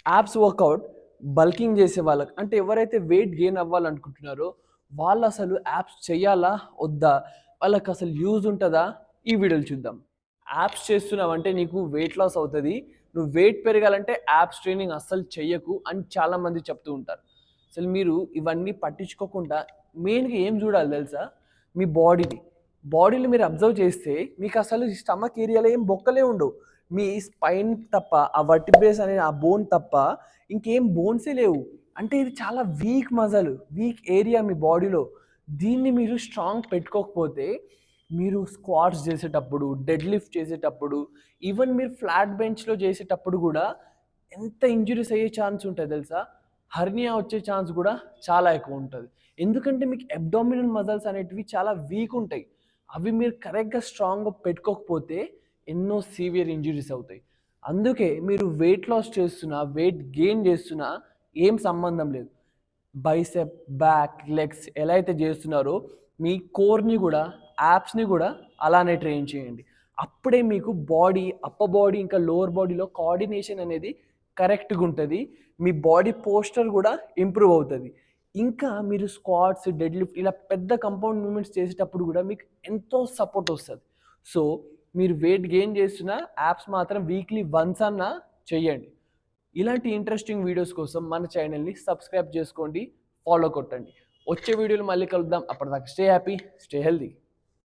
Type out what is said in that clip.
Apps work out bulking చేసే వాళ్ళకి అంటే ఎవరైతే వెయిట్ గెయిన్ అవ్వాలనుకుంటున్నారో వాళ్ళు అసలు యాప్స్ చేయాలా వద్దా, వాళ్ళకి అసలు యూజ్ ఉంటుందా, ఈ వీడియోలు చూద్దాం. యాప్స్ చేస్తున్నావంటే నీకు వెయిట్ లాస్ అవుతుంది, నువ్వు వెయిట్ పెరగాలంటే యాప్స్ ట్రైనింగ్ అస్సలు చెయ్యకు అని చాలామంది చెప్తూ ఉంటారు. అసలు మీరు ఇవన్నీ పట్టించుకోకుండా మెయిన్గా ఏం చూడాలి తెలుసా? మీ బాడీని మీరు అబ్జర్వ్ చేస్తే మీకు అసలు ఈ స్టమక్ ఏరియాలో ఏం బొక్కలే ఉండవు. మీ స్పైన్ తప్ప, ఆ వర్టిబ్రేస్ అనే ఆ బోన్ తప్ప ఇంకేం బోన్సే లేవు. అంటే ఇది చాలా వీక్ మజల్, వీక్ ఏరియా మీ బాడీలో. దీన్ని మీరు స్ట్రాంగ్ పెట్టుకోకపోతే మీరు స్క్వాట్స్ చేసేటప్పుడు, డెడ్ లిఫ్ట్ చేసేటప్పుడు, ఈవెన్ మీరు ఫ్లాట్ బెంచ్లో చేసేటప్పుడు కూడా ఎంత ఇంజురీస్ అయ్యే ఛాన్స్ ఉంటుంది తెలుసా? హర్నియా వచ్చే ఛాన్స్ కూడా చాలా ఎక్కువ ఉంటుంది. ఎందుకంటే మీకు అబ్డామినల్ మజిల్స్ అనేటివి చాలా వీక్ ఉంటాయి. అవి మీరు కరెక్ట్గా స్ట్రాంగ్గా పెట్టుకోకపోతే ఎన్నో సీవియర్ ఇంజురీస్ అవుతాయి. అందుకే మీరు వెయిట్ లాస్ చేస్తున్నా, వెయిట్ గెయిన్ చేస్తున్నా ఏం సంబంధం లేదు. బైసెప్, బ్యాక్, లెగ్స్ ఎలా అయితే చేస్తున్నారో మీ కోర్ని కూడా, యాప్స్ని కూడా అలానే ట్రైన్ చేయండి. అప్పుడే మీకు బాడీ, అప్పర్ బాడీ ఇంకా లోవర్ బాడీలో కోఆర్డినేషన్ అనేది కరెక్ట్గా ఉంటుంది. మీ బాడీ పోస్టర్ కూడా ఇంప్రూవ్ అవుతుంది. ఇంకా మీరు స్క్వాట్స్, డెడ్ లిఫ్ట్ ఇలా పెద్ద కంపౌండ్ మూమెంట్స్ చేసేటప్పుడు కూడా మీకు ఎంతో సపోర్ట్ వస్తుంది. సో మీరు వెయిట్ గెయిన్ చేస్తున్న యాప్స్ మాత్రం వీక్లీ వన్స్ అన్నా చెయ్యండి. ఇలాంటి ఇంట్రెస్టింగ్ వీడియోస్ కోసం మన ఛానల్ని సబ్స్క్రైబ్ చేసుకోండి, ఫాలో కొట్టండి. వచ్చే వీడియోలు మళ్ళీ కలుద్దాం. అప్పటిదాకా స్టే హ్యాపీ, స్టే హెల్దీ.